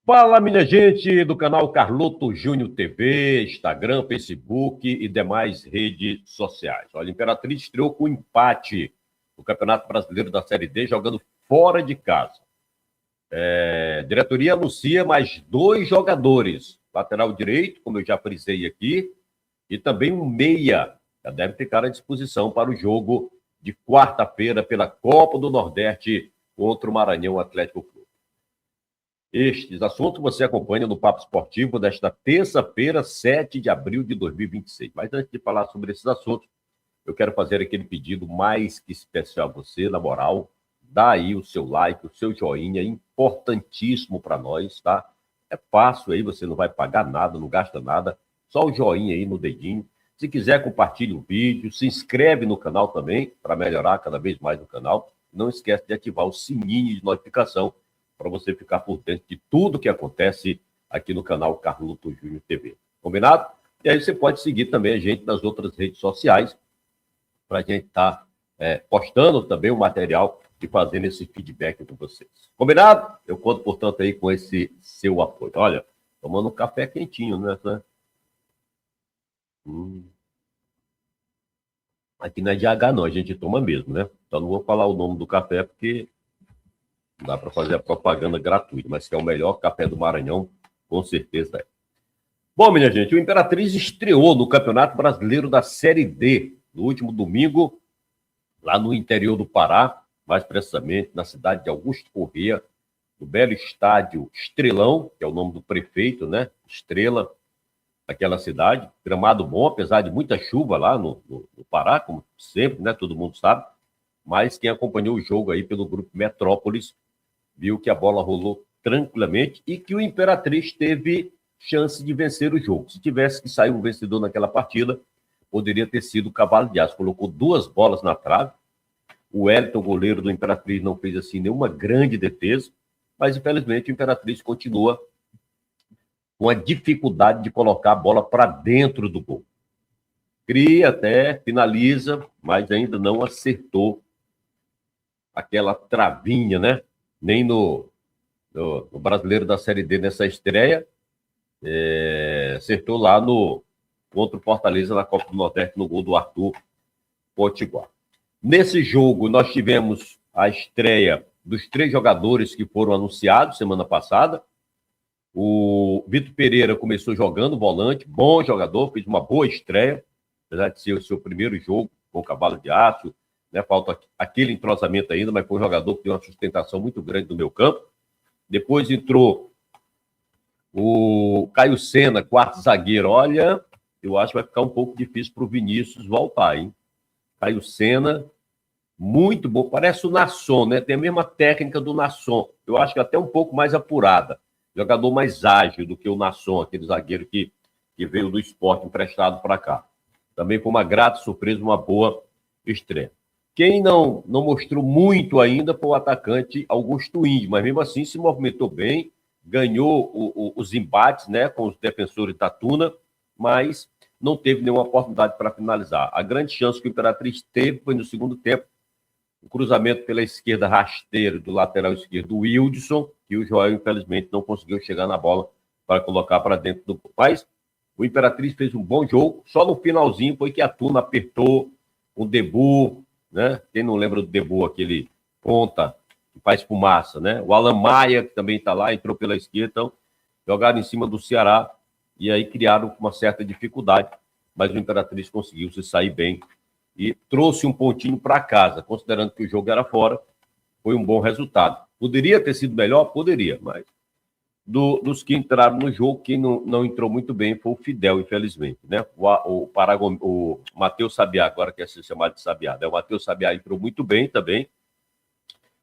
Fala, minha gente do canal Carloto Júnior TV, Instagram, Facebook e demais redes sociais. Olha, a Imperatriz estreou com empate no Campeonato Brasileiro da Série D, jogando fora de casa. A diretoria anuncia mais 2 jogadores, lateral direito, como eu já frisei aqui, e também um meia, já deve ficar à disposição para o jogo de quarta-feira pela Copa do Nordeste contra o Maranhão Atlético Clube. Estes assuntos você acompanha no Papo Esportivo desta terça-feira, 7 de abril de 2026. Mas antes de falar sobre esses assuntos, eu quero fazer aquele pedido mais que especial a você, na moral. Dá aí o seu like, o seu joinha, importantíssimo para nós, tá? É fácil aí, você não vai pagar nada, não gasta nada, só o joinha aí no dedinho. Se quiser, compartilhe o vídeo, se inscreve no canal também, para melhorar cada vez mais o canal. Não esquece de ativar o sininho de notificação, para você ficar por dentro de tudo que acontece aqui no canal Carloto Júnior TV. Combinado? E aí você pode seguir também a gente nas outras redes sociais, para a gente estar postando também o material e fazendo esse feedback com vocês. Combinado? Eu conto, portanto, aí com esse seu apoio. Olha, tomando um café quentinho, né? Aqui não é de H, não, a gente toma mesmo, né? Então não vou falar o nome do café, porque dá para fazer a propaganda gratuita, mas que é o melhor café do Maranhão, com certeza é. Bom, minha gente, o Imperatriz estreou no Campeonato Brasileiro da Série D no último domingo, lá no interior do Pará, mais precisamente na cidade de Augusto Corrêa, no belo estádio Estrelão, que é o nome do prefeito, né? Estrela, aquela cidade. Gramado bom, apesar de muita chuva lá no Pará, como sempre, né? Todo mundo sabe. Mas quem acompanhou o jogo aí pelo grupo Metrópolis viu que a bola rolou tranquilamente e que o Imperatriz teve chance de vencer o jogo. Se tivesse que sair um vencedor naquela partida, poderia ter sido o Cavalo de Aço. Colocou 2 bolas na trave. O Wellington, goleiro do Imperatriz, não fez assim nenhuma grande defesa, mas infelizmente o Imperatriz continua com a dificuldade de colocar a bola para dentro do gol. Cria até, finaliza, mas ainda não acertou aquela travinha, né? Nem no Brasileiro da Série D nessa estreia, acertou lá contra o Fortaleza na Copa do Nordeste no gol do Arthur Potiguar. Nesse jogo, nós tivemos a estreia dos 3 jogadores que foram anunciados semana passada. O Vitor Pereira começou jogando volante, bom jogador, fez uma boa estreia, apesar de ser o seu primeiro jogo com o Cavalo de Aço, né? Falta aquele entrosamento ainda, mas foi um jogador que tem uma sustentação muito grande no meu campo. Depois entrou o Caio Sena, quarto zagueiro. Olha, eu acho que vai ficar um pouco difícil para o Vinícius voltar, hein? Caio Sena, muito bom. Parece o Nasson, né? Tem a mesma técnica do Nasson. Eu acho que até um pouco mais apurada. Jogador mais ágil do que o Nasson, aquele zagueiro que veio do Sport emprestado para cá. Também foi uma grata surpresa, uma boa estreia. Quem não mostrou muito ainda foi o atacante Augusto Índio, mas mesmo assim se movimentou bem, ganhou os embates, né, com os defensores da Tuna, mas não teve nenhuma oportunidade para finalizar. A grande chance que o Imperatriz teve foi no segundo tempo, o cruzamento pela esquerda rasteiro do lateral esquerdo, do Wildson, que o Joel, infelizmente, não conseguiu chegar na bola para colocar para dentro do gol. Mas o Imperatriz fez um bom jogo, só no finalzinho foi que a Tuna apertou o Debu, né? Quem não lembra do Debu, aquele ponta que faz fumaça, né? O Alan Maia, que também está lá, entrou pela esquerda, então jogaram em cima do Ceará e aí criaram uma certa dificuldade, mas o Imperatriz conseguiu se sair bem e trouxe um pontinho para casa, considerando que o jogo era fora, foi um bom resultado. Poderia ter sido melhor? Poderia, mas dos que entraram no jogo, quem não entrou muito bem foi o Fidel, infelizmente, né? O Matheus Sabiá, agora quer ser chamado de Sabiá, né? O Matheus Sabiá entrou muito bem também.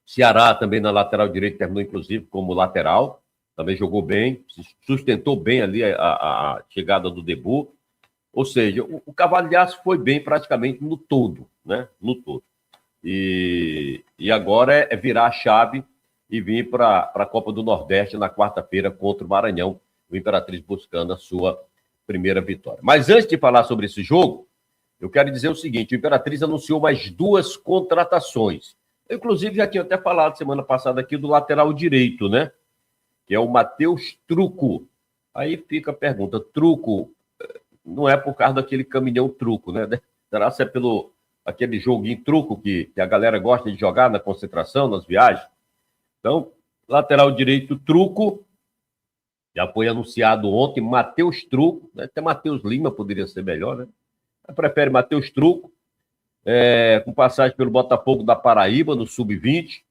Ceará também na lateral direita terminou, inclusive, como lateral, também jogou bem, sustentou bem ali a chegada do Debu. Ou seja, o Cavalo de Aço foi bem praticamente no todo, né? No todo. E agora é virar a chave e vir para a Copa do Nordeste na quarta-feira contra o Maranhão, o Imperatriz buscando a sua primeira vitória. Mas antes de falar sobre esse jogo, eu quero dizer o seguinte: o Imperatriz anunciou mais 2 contratações. Eu, inclusive, já tinha até falado semana passada aqui do lateral direito, né? que é o Matheus Truco. Aí fica a pergunta, Truco não é por causa daquele caminhão truco, né? Será que é pelo aquele joguinho truco que a galera gosta de jogar na concentração, nas viagens? Então, lateral direito, Truco, já foi anunciado ontem, Matheus Truco, né? Até Matheus Lima poderia ser melhor, né? Mas prefere Matheus Truco, com passagem pelo Botafogo da Paraíba, no Sub-20,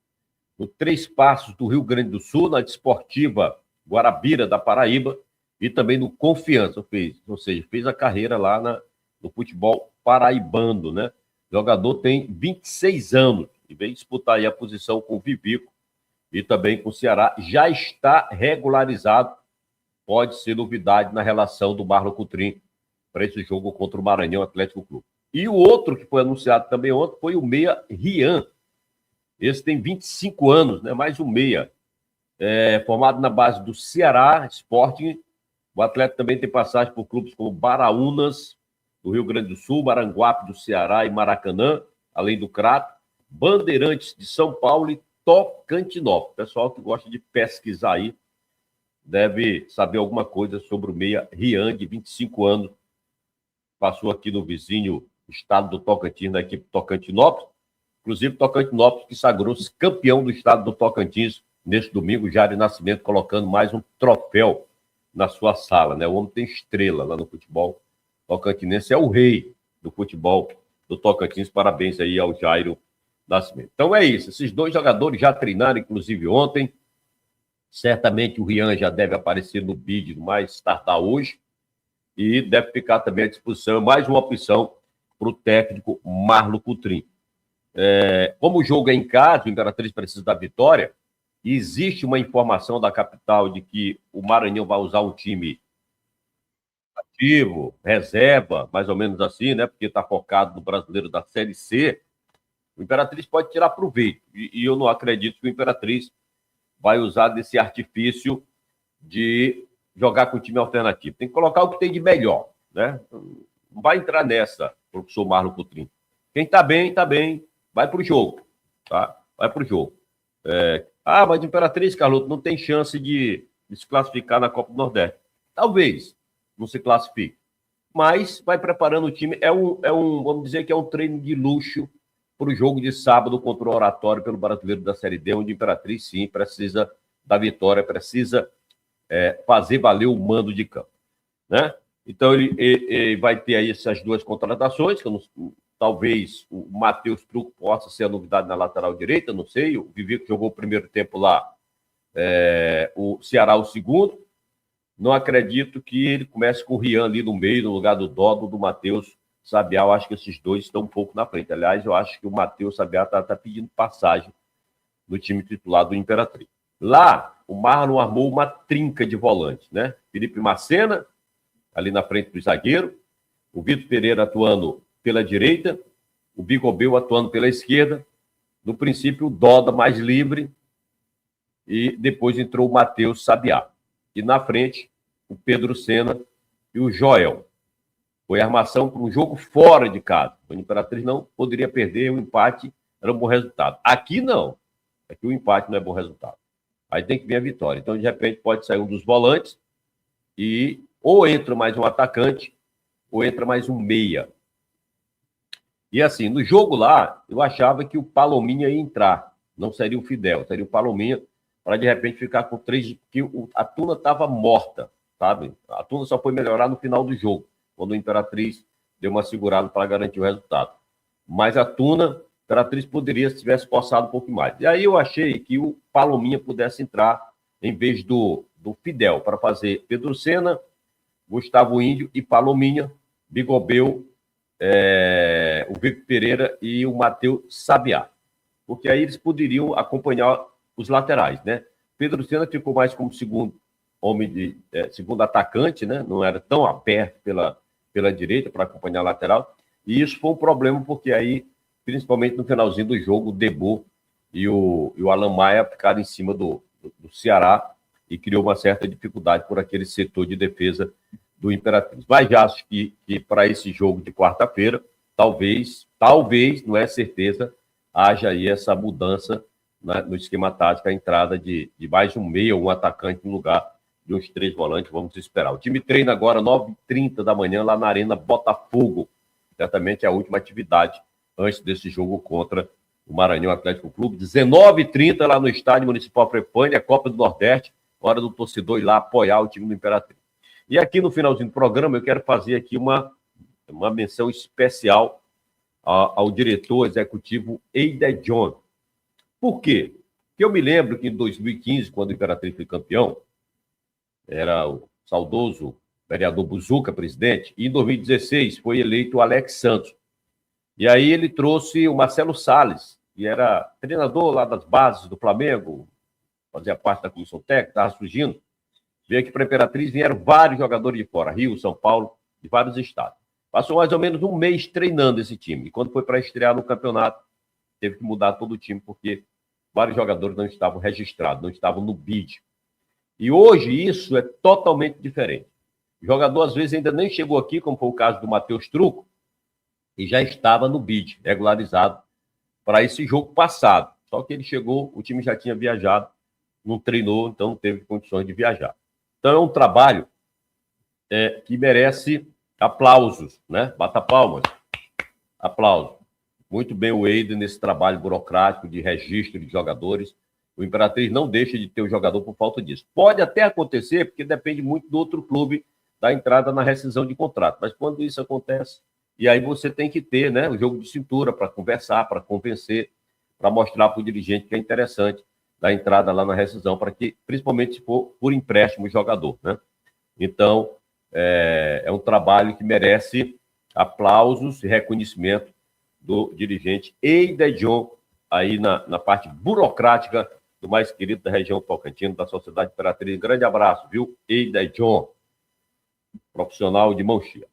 no Três Passos do Rio Grande do Sul, na Desportiva Guarabira da Paraíba, e também no Confiança, ou seja, fez a carreira lá no futebol paraibano, né? O jogador tem 26 anos e vem disputar aí a posição com o Vivico e também com o Ceará. Já está regularizado, pode ser novidade na relação do Marlon Coutrinho para esse jogo contra o Maranhão Atlético Clube. E o outro que foi anunciado também ontem foi o meia Rian. Esse tem 25 anos, né? Mais um meia. Formado na base do Ceará Sporting. O atleta também tem passagem por clubes como Baraunas, do Rio Grande do Sul, Maranguape do Ceará e Maracanã, além do Crato, Bandeirantes de São Paulo e Tocantinópolis. Pessoal que gosta de pesquisar aí deve saber alguma coisa sobre o meia Rian, de 25 anos. Passou aqui no vizinho estado do Tocantins, na equipe Tocantinópolis. Inclusive, Tocantinópolis que sagrou-se campeão do estado do Tocantins neste domingo, Jário Nascimento colocando mais um troféu na sua sala, né? O homem tem estrela lá no futebol tocantinense, é o rei do futebol do Tocantins. Parabéns aí ao Jairo Nascimento. Então é isso, esses dois jogadores já treinaram, inclusive ontem. Certamente o Rian já deve aparecer no vídeo mais tardar hoje e deve ficar também à disposição, mais uma opção para o técnico Marlon Coutrinho. Como o jogo é em casa, o Imperatriz precisa da vitória. Existe uma informação da capital de que o Maranhão vai usar um time ativo, reserva, mais ou menos assim, né? Porque está focado no brasileiro da Série C. O Imperatriz pode tirar proveito. E eu não acredito que o Imperatriz vai usar desse artifício de jogar com time alternativo. Tem que colocar o que tem de melhor, né? Não vai entrar nessa, professor Marlon Coutrinho. Quem está bem, vai para o jogo, tá? Vai para o jogo. Mas a Imperatriz, Carloto, não tem chance de se classificar na Copa do Nordeste. Talvez não se classifique, mas vai preparando o time. Vamos dizer que é um treino de luxo para o jogo de sábado contra o Oratório pelo Brasileiro da Série D, onde a Imperatriz, sim, precisa da vitória, precisa fazer valer o mando de campo, né? Então, ele vai ter aí essas duas contratações, que talvez o Matheus Truco possa ser a novidade na lateral direita, não sei. O Vivico jogou o primeiro tempo lá, o Ceará o segundo. Não acredito que ele comece com o Rian ali no meio, no lugar do Dodo, do Matheus Sabiá. Eu acho que esses dois estão um pouco na frente. Aliás, eu acho que o Matheus Sabiá está pedindo passagem no time titular do Imperatriz. Lá, o Marlon armou uma trinca de volantes, né? Felipe Macena, ali na frente do zagueiro, o Vitor Pereira atuando pela direita, o Bigobel atuando pela esquerda, no princípio o Doda mais livre, e depois entrou o Matheus Sabiá. E na frente, o Pedro Sena e o Joel. Foi a armação para um jogo fora de casa. O Imperatriz não poderia perder, o empate era um bom resultado. Aqui não. Aqui o empate não é bom resultado. Aí tem que vir a vitória. Então, de repente, pode sair um dos volantes e ou entra mais um atacante ou entra mais um meia. E assim, no jogo lá, eu achava que o Palominha ia entrar. Não seria o Fidel, seria o Palominha, para de repente ficar com 3, porque a Tuna estava morta, sabe? A Tuna só foi melhorar no final do jogo, quando o Imperatriz deu uma segurada para garantir o resultado. Mas a Tuna, a Imperatriz poderia, se tivesse forçado um pouco mais. E aí eu achei que o Palominha pudesse entrar em vez do Fidel, para fazer Pedro Sena, Gustavo Índio e Palominha, Bigobel, o Vitor Pereira e o Matheus Sabiá. Porque aí eles poderiam acompanhar os laterais, né? Pedro Sena ficou mais como segundo homem segundo atacante, né? Não era tão aberto pela direita para acompanhar a lateral. E isso foi um problema, porque aí, principalmente no finalzinho do jogo, o Debô e o Alan Maia ficaram em cima do Ceará e criou uma certa dificuldade por aquele setor de defesa do Imperatriz. Mas já acho que para esse jogo de quarta-feira, talvez, não é certeza, haja aí essa mudança no esquema tático, a entrada de mais um meia, um atacante no lugar de uns 3 volantes. Vamos esperar. O time treina agora 9h30 da manhã lá na Arena Botafogo. Certamente é a última atividade antes desse jogo contra o Maranhão Atlético Clube. 19h30 lá no Estádio Municipal Frepane, a Copa do Nordeste. Hora do torcedor ir lá apoiar o time do Imperatriz. E aqui no finalzinho do programa eu quero fazer aqui uma menção especial ao diretor executivo Eider John. Por quê? Porque eu me lembro que em 2015, quando o Imperatriz foi campeão, era o saudoso vereador Buzuca, presidente, e em 2016 foi eleito o Alex Santos. E aí ele trouxe o Marcelo Salles, que era treinador lá das bases do Flamengo, fazia parte da comissão técnica, estava surgindo. Veio aqui para a Imperatriz, vieram vários jogadores de fora, Rio, São Paulo, de vários estados. Passou mais ou menos um mês treinando esse time. E quando foi para estrear no campeonato, teve que mudar todo o time, porque vários jogadores não estavam registrados, não estavam no BID. E hoje isso é totalmente diferente. O jogador, às vezes, ainda nem chegou aqui, como foi o caso do Matheus Truco, e já estava no BID, regularizado, para esse jogo passado. Só que ele chegou, o time já tinha viajado, não treinou, então não teve condições de viajar. Então é um trabalho que merece aplausos, né? Bata palmas. Aplausos. Muito bem o Eider nesse trabalho burocrático de registro de jogadores. O Imperatriz não deixa de ter o jogador por falta disso. Pode até acontecer, porque depende muito do outro clube da entrada na rescisão de contrato. Mas quando isso acontece, e aí você tem que ter, né, o jogo de cintura para conversar, para convencer, para mostrar para o dirigente que é interessante da entrada lá na rescisão, para que, principalmente se for por empréstimo o jogador, né? Então, é um trabalho que merece aplausos e reconhecimento do dirigente Eider John, aí na parte burocrática do mais querido da região Tocantins, da Sociedade Imperatriz. Grande abraço, viu? Eider John, profissional de mão cheia.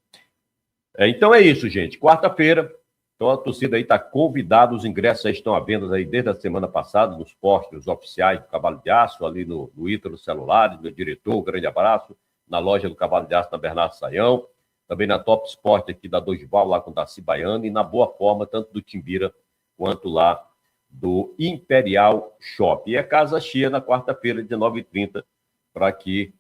Então é isso, gente. Quarta-feira, então a torcida aí está convidada, os ingressos aí estão à venda aí desde a semana passada, nos postos oficiais do Cavalo de Aço, ali no Ítalo Celulares, meu diretor, um grande abraço, na loja do Cavalo de Aço, na Bernardo Saião, também na Top Sport aqui da Dorival, lá com o Darcy Baiano, e na Boa Forma, tanto do Timbira quanto lá do Imperial Shopping. E é casa cheia na quarta-feira, 19h30, para que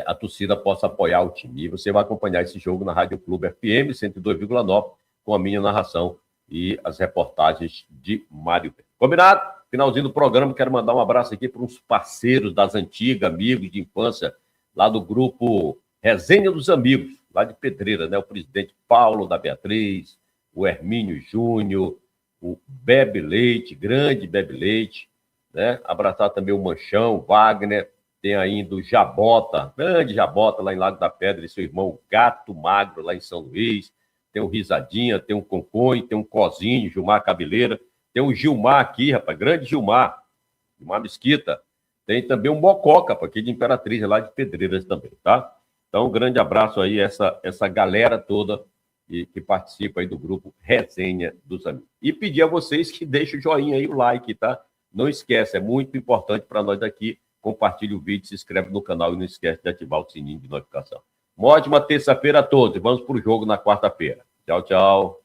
a torcida possa apoiar o time. E você vai acompanhar esse jogo na Rádio Clube FM 102,9, com a minha narração e as reportagens de Mário. Combinado? Finalzinho do programa, quero mandar um abraço aqui para uns parceiros das antigas, amigos de infância, lá do grupo Resenha dos Amigos, lá de Pedreira, né? O presidente Paulo da Beatriz, o Hermínio Júnior, o Bebe Leite, grande Bebe Leite, né? Abraçar também o Manchão, Wagner, tem ainda o Jabota, grande Jabota lá em Lago da Pedra, e seu irmão Gato Magro lá em São Luís, tem o Risadinha, tem o Concõe, tem o Cozinho, Gilmar Cabeleira, tem o Gilmar aqui, rapaz, grande Gilmar Mesquita, tem também o Mococa, aqui de Imperatriz, lá de Pedreiras também, tá? Então, um grande abraço aí, essa galera toda que participa aí do grupo Resenha dos Amigos. E pedir a vocês que deixem o joinha aí, o like, tá? Não esquece, é muito importante para nós aqui. Compartilhe o vídeo, se inscreve no canal e não esquece de ativar o sininho de notificação. Uma ótima terça-feira a todos e vamos para o jogo na quarta-feira. Tchau, tchau.